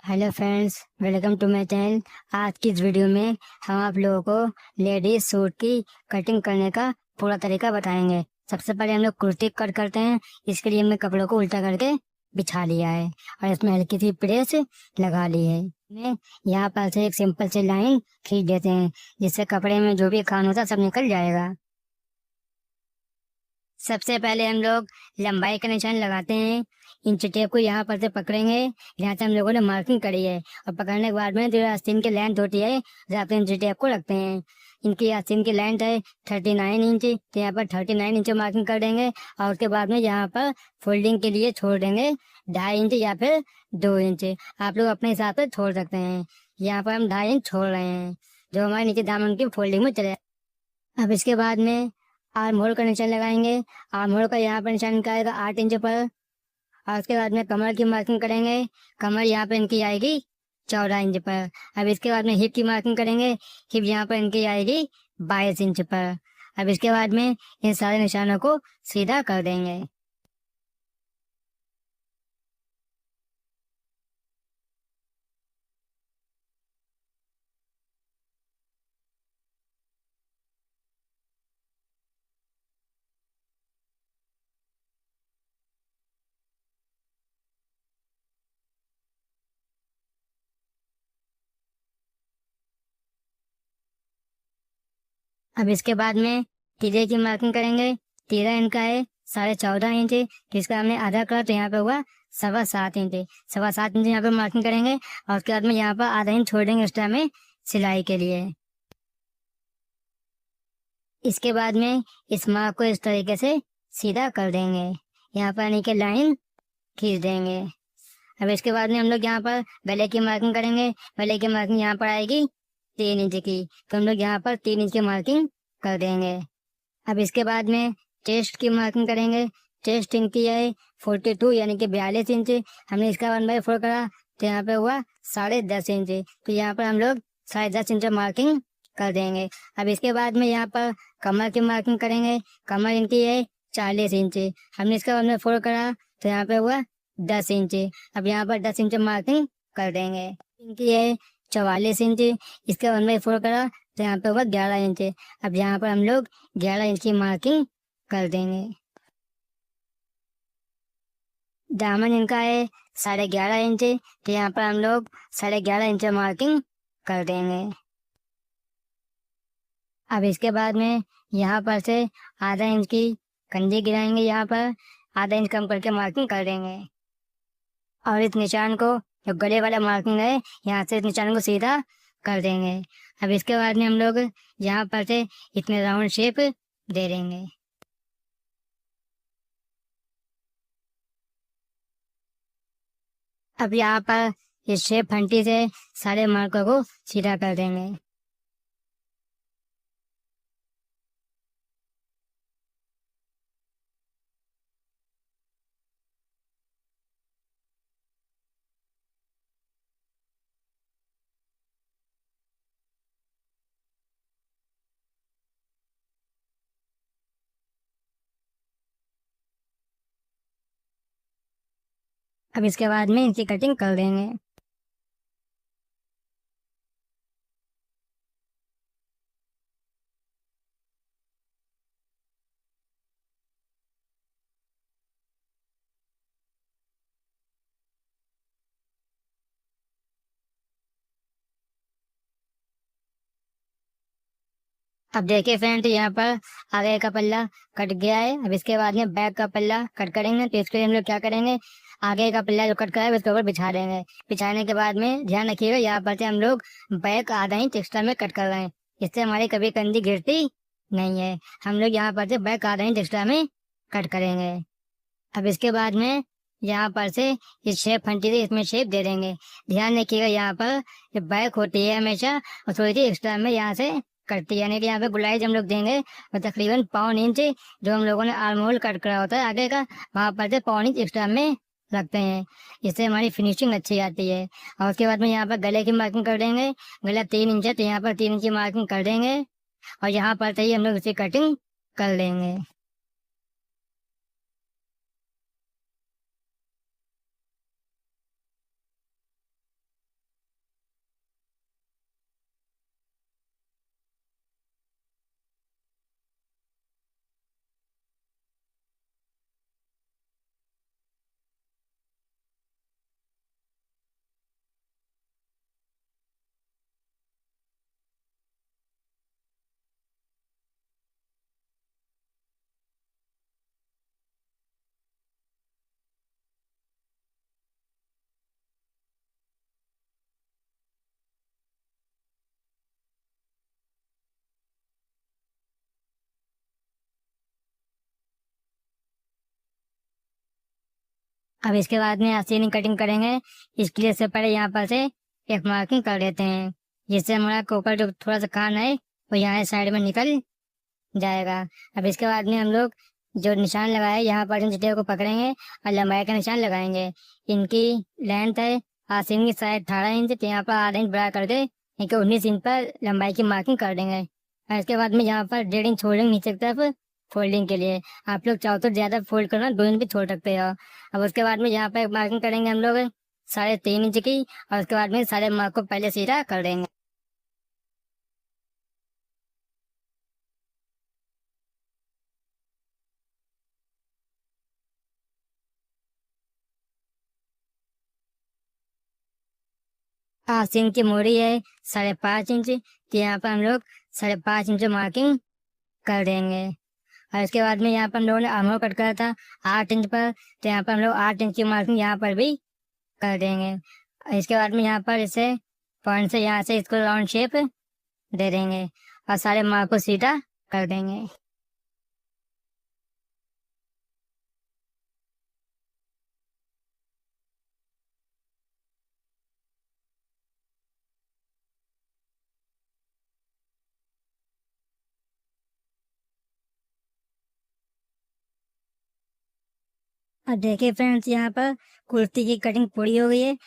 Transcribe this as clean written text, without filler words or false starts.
Hello friends, welcome to my channel. आज की इस वीडियो में हम आप लोगों को लेडीज सूट की कटिंग करने का पूरा तरीका बताएंगे। सबसे पहले हम लोग कुर्ती कट करते हैं। इसके लिए हमने कपड़ों को उल्टा करके बिछा लिया है और इसमें हल्की सी प्रेस लगा ली है। में यहाँ पर से एक सिंपल सी लाइन खींच देते हैं, जिससे कपड़े में जो भी खान होता है सब निकल जाएगा। सबसे पहले हम लोग लंबाई का निशान लगाते हैं। इंच टेप को यहाँ पर से पकड़ेंगे जहाँ से हम लोगों ने मार्किंग करी है, और पकड़ने के बाद में जो आस्तीन की लेंथ होती है जहाँ पे इंच टेप को रखते हैं, इनकी आस्तीन की लेंथ है 39 इंच। तो यहाँ पर 39 इंच मार्किंग कर देंगे और उसके बाद में यहाँ पर फोल्डिंग के लिए छोड़ देंगे 2.5 इंच या फिर 2 इंच। आप लोग अपने हिसाब से छोड़ सकते हैं। यहाँ पर हम 2.5 इंच छोड़ रहे हैं जो हमारे नीचे दामन की फोल्डिंग में चले। अब इसके बाद में आर्म होल का निशान लगाएंगे। आर्म होल का यहाँ पर निशान इनका आएगा 8 इंच पर। और उसके बाद में कमर की मार्किंग करेंगे। कमर यहाँ पे इनकी आएगी 14 इंच पर। अब इसके बाद में हिप की मार्किंग करेंगे। हिप यहाँ पर इनकी आएगी 22 इंच पर। अब इसके बाद में इन सारे निशानों को सीधा कर देंगे। अब इसके बाद में तीरे की मार्किंग करेंगे। तीरा इनका है 14.5 इंच, जिसका हमने आधा करा तो यहाँ पे हुआ 7.25 इंच। 7.25 इंच यहाँ पे मार्किंग करेंगे और उसके बाद में यहाँ पर आधा इंच छोड़ देंगे एक्स्ट्रा में सिलाई के लिए। इसके बाद में इस मार्क को इस तरीके से सीधा कर देंगे। यहाँ पर नीचे लाइन खींच देंगे। अब इसके बाद में हम लोग यहाँ पर गले की मार्किंग करेंगे। गले की मार्किंग यहाँ पर आएगी 3 इंच की, तो हम लोग यहाँ पर 3 इंच की मार्किंग कर देंगे। अब इसके बाद में चेस्ट की मार्किंग करेंगे। चेस्ट इनकी है 42 यानी कि 42 इंच। हमने इसका 1/4 करा तो यहाँ पे हुआ 10.5 इंच। तो यहाँ पर हम लोग 10.5 इंच मार्किंग कर देंगे। अब इसके बाद में यहाँ पर कमर की मार्किंग करेंगे। कमर इनकी है 40 इंच। हमने इसका 1/4 करा तो यहाँ पे हुआ 10 इंच। अब यहाँ पर 10 इंच मार्किंग कर देंगे। इनकी है 44 इंच। इसका 1/4 करा तो यहाँ पे हुआ 11 इंच। अब यहाँ पर हम लोग 11 इंच की मार्किंग कर देंगे। दामन इनका है 11.5 इंच, तो यहाँ पर हम लोग 11.5 इंच मार्किंग कर देंगे। अब इसके बाद में यहाँ पर से आधा इंच की कंधी गिराएंगे। यहाँ पर आधा इंच कम करके मार्किंग कर देंगे और इस निशान को जो गले वाला मार्किंग है यहाँ से इस निशान को सीधा कर देंगे। अब इसके बाद में हम लोग यहाँ पर से इतने राउंड शेप दे देंगे। अब यहाँ पर इस शेप फंटी से सारे मार्कों को सीधा कर देंगे। अब इसके बाद में इनकी कटिंग कर देंगे। अब देखिए फ्रेंड, यहाँ पर आगे का पल्ला कट गया है। अब इसके बाद में बैक का पल्ला कट करेंगे। तो इसके लिए हम लोग क्या करेंगे, आगे का पल्ला जो कट करा है उसके ऊपर बिछा देंगे। बिछाने के बाद में ध्यान रखिएगा यहाँ पर से हम लोग बैक आधा इंच एक्स्ट्रा में कट कर रहे हैं, इससे हमारी कभी कंधी गिरती नहीं है। हम लोग यहाँ पर से बैक आधा इंच एक्स्ट्रा में कट करेंगे। अब इसके बाद में यहाँ पर से इस शेप फंटी से इसमें शेप दे देंगे। ध्यान रखिएगा यहाँ पर जो बैक होती है हमेशा वो थोड़ी सी एक्स्ट्रा में यहाँ से कटती है, यानी कि यहाँ पे गुलाई जब हम लोग देंगे तो तकरीबन 1.25 इंच जो हम लोगों ने आर्म होल कट करा होता है आगे का, वहाँ पर से 1.25 इंच एक्स्ट्रा में रखते हैं। इससे हमारी फिनिशिंग अच्छी आती है। और उसके बाद में यहाँ पर गले की मार्किंग कर देंगे। गला 3 इंच है तो यहाँ पर 3 इंच की मार्किंग कर देंगे और यहाँ पर से ही हम लोग इसे कटिंग कर लेंगे। अब इसके बाद में आस्तीन कटिंग करेंगे। इसके लिए सबसे पहले यहाँ पर से एक मार्किंग कर देते हैं, जिससे हमारा ऊपर जो थोड़ा सा कान है वो यहाँ साइड में निकल जाएगा। अब इसके बाद में हम लोग जो निशान लगाए यहाँ पर इन चीटियों को पकड़ेंगे और लंबाई का निशान लगाएंगे। इनकी लेंथ है आस्तीन की साइड 18 इंच, तो यहाँ पर आधा इंच बढ़ा करके इनके 19 इंच पर लंबाई की मार्किंग कर देंगे। और इसके बाद में यहाँ पर 1.5 इंच छोड़ेंगे नीचे की तरफ फोल्डिंग के लिए। आप लोग चाहो तो ज्यादा फोल्ड करना 2 इंच भी छोड़ सकते हो। अब उसके बाद में यहाँ पर मार्किंग करेंगे हम लोग 3.5 इंच की, और उसके बाद में सारे मार्क को पहले सीधा कर देंगे। आस्तीन की मोड़ी है 5.5 इंच, तो यहाँ पर हम लोग 5.5 इंच मार्किंग कर देंगे। और इसके बाद में यहाँ पर हम लोगों ने आर्महोल कट करा था 8 इंच पर, तो यहाँ पर हम लोग 8 इंच की मार्किंग यहाँ पर भी कर देंगे। और इसके बाद में यहाँ पर इसे पॉइंट से यहाँ से इसको राउंड शेप दे देंगे और सारे मार्क को सीधा कर देंगे। अब देखिए फ्रेंड्स, यहाँ पर कुर्ती की कटिंग पूरी हो गई है। अब